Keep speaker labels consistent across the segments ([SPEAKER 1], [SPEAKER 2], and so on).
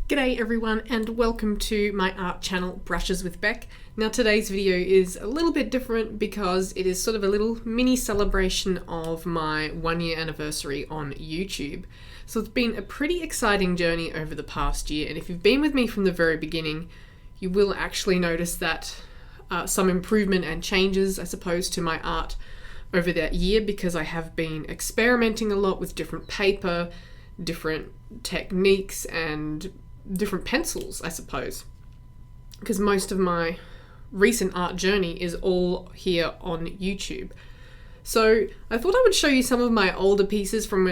[SPEAKER 1] G'day everyone and welcome to my art channel Brushes with Beck. Now today's video is a little bit different because it is sort of a little mini celebration of my 1-year anniversary on YouTube. So it's been a pretty exciting journey over the past year, and if you've been with me from the very beginning, you will actually notice that some improvement and changes, I suppose, to my art over that year, because I have been experimenting a lot with different paper, different techniques and different pencils, I suppose, because most of my recent art journey is all here on YouTube. So I thought I would show you some of my older pieces from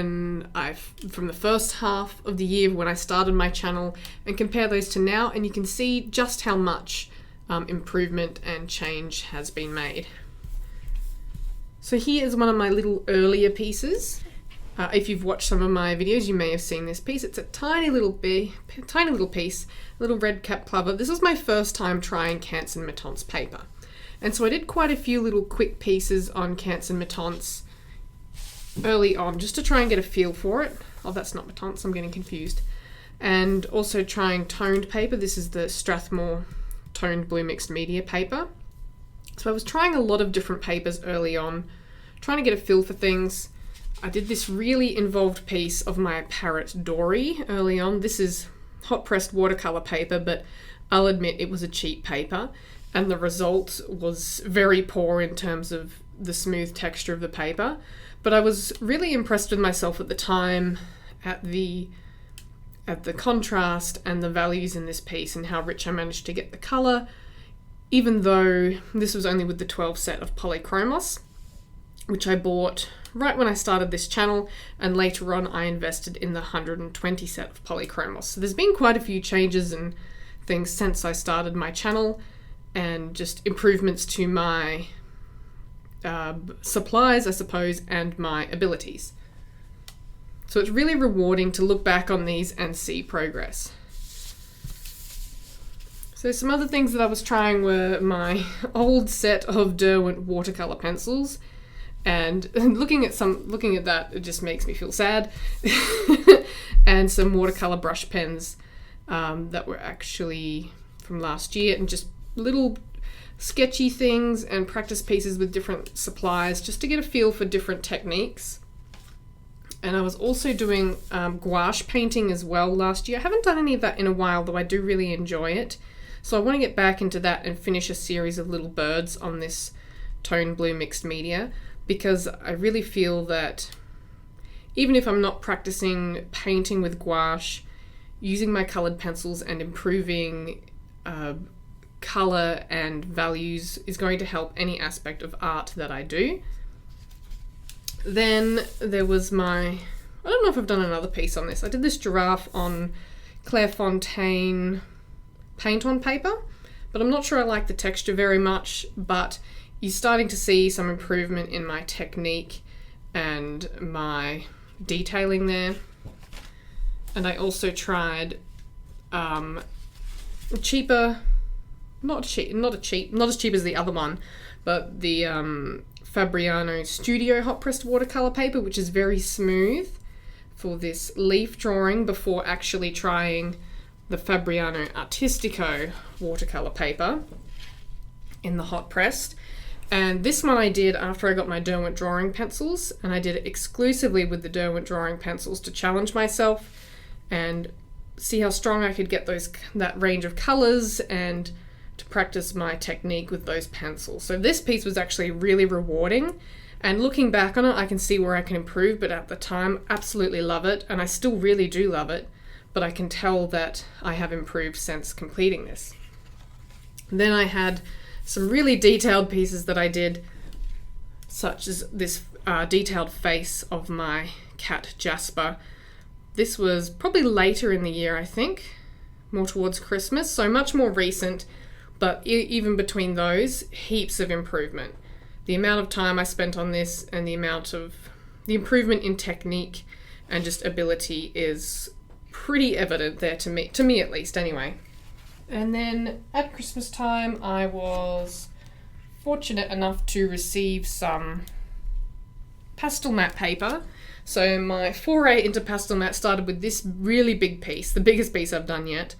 [SPEAKER 1] the first half of the year when I started my channel and compare those to now, and you can see just how much improvement and change has been made. So here is one of my little earlier pieces. If you've watched some of my videos, you may have seen this piece. It's a tiny little piece, a little red cap plover. This was my first time trying Canson Matance paper. And so I did quite a few little quick pieces on Canson Matance early on, just to try and get a feel for it. Oh, that's not Matance, I'm getting confused. And also trying toned paper. This is the Strathmore toned blue mixed media paper. So I was trying a lot of different papers early on, trying to get a feel for things. I did this really involved piece of my Parrot Dory early on. This is hot pressed watercolor paper, but I'll admit it was a cheap paper, and the result was very poor in terms of the smooth texture of the paper. But I was really impressed with myself at the time at the contrast and the values in this piece and how rich I managed to get the color, even though this was only with the 12 set of polychromos, which I bought right when I started this channel, and later on I invested in the 120 set of polychromos. So there's been quite a few changes and things since I started my channel, and just improvements to my supplies, I suppose, and my abilities. So it's really rewarding to look back on these and see progress. So some other things that I was trying were my old set of Derwent watercolor pencils. And looking at that, it just makes me feel sad. And some watercolor brush pens that were actually from last year, and just little sketchy things and practice pieces with different supplies, just to get a feel for different techniques. And I was also doing gouache painting as well last year. I haven't done any of that in a while, though I do really enjoy it. So I want to get back into that and finish a series of little birds on this tone blue mixed media, because I really feel that even if I'm not practicing painting with gouache, using my colored pencils and improving color and values is going to help any aspect of art that I do. Then there was I don't know if I've done another piece on this. I did this giraffe on Clairefontaine paint on paper, but I'm not sure I like the texture very much, but you're starting to see some improvement in my technique and my detailing there. And I also tried cheaper, not as cheap as the other one, but the Fabriano Studio hot pressed watercolor paper, which is very smooth, for this leaf drawing, before actually trying the Fabriano Artistico watercolor paper in the hot pressed. And this one I did after I got my Derwent drawing pencils, and I did it exclusively with the Derwent drawing pencils to challenge myself and see how strong I could get that range of colors, and to practice my technique with those pencils. So this piece was actually really rewarding, and looking back on it, I can see where I can improve, but at the time, absolutely love it, and I still really do love it, but I can tell that I have improved since completing this. Then I had some really detailed pieces that I did, such as this detailed face of my cat Jasper. This was probably later in the year, I think, more towards Christmas, so much more recent, but even between those, heaps of improvement. The amount of time I spent on this and the improvement in technique and just ability is pretty evident there to me at least anyway. And then at Christmas time, I was fortunate enough to receive some pastel matte paper So my foray into pastel matte started with this really big piece, the biggest piece I've done yet,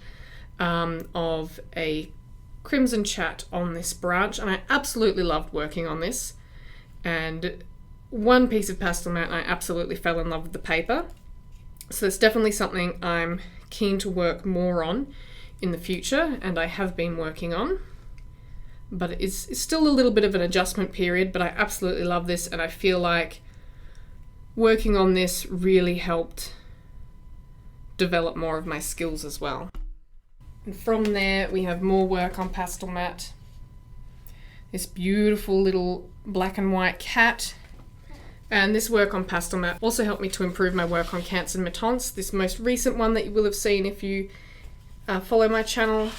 [SPEAKER 1] of a Crimson Chat on this branch, and I absolutely loved working on this. And one piece of pastel matte, I absolutely fell in love with the paper. So it's definitely something I'm keen to work more on in the future, and I have been working on. But it's still a little bit of an adjustment period, but I absolutely love this, and I feel like working on this really helped develop more of my skills as well. And from there we have more work on pastel matte. This beautiful little black and white cat. And this work on pastel matte also helped me to improve my work on Canson Matons, this most recent one that you will have seen if you follow my channel,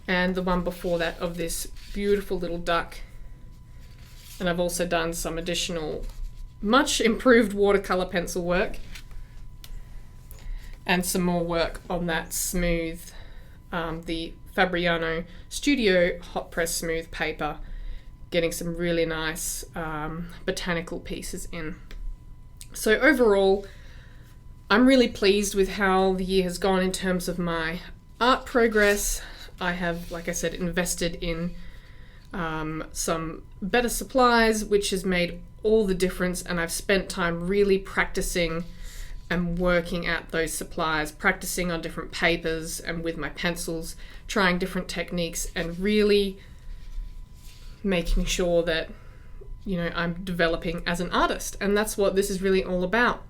[SPEAKER 1] and the one before that of this beautiful little duck. And I've also done some additional much improved watercolor pencil work and some more work on that smooth, the Fabriano Studio Hot Press Smooth paper, getting some really nice botanical pieces in. So overall, I'm really pleased with how the year has gone in terms of my art progress. I have, like I said, invested in some better supplies, which has made all the difference, and I've spent time really practicing and working at those supplies, practicing on different papers and with my pencils, trying different techniques, and really making sure that, you know, I'm developing as an artist. And that's what this is really all about.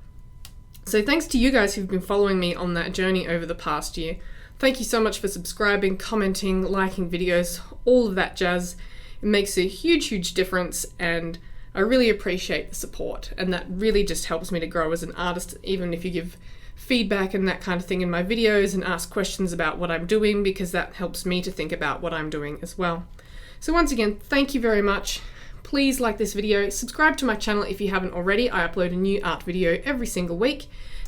[SPEAKER 1] So thanks to you guys who've been following me on that journey over the past year. Thank you so much for subscribing, commenting, liking videos, all of that jazz. It makes a huge difference, and I really appreciate the support, and that really just helps me to grow as an artist, even if you give feedback and that kind of thing in my videos and ask questions about what I'm doing, because that helps me to think about what I'm doing as well. So once again, thank you very much. Please like this video, subscribe to my channel if you haven't already. I upload a new art video every single week,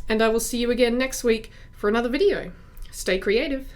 [SPEAKER 1] and I will see you again next week for another video. Stay creative.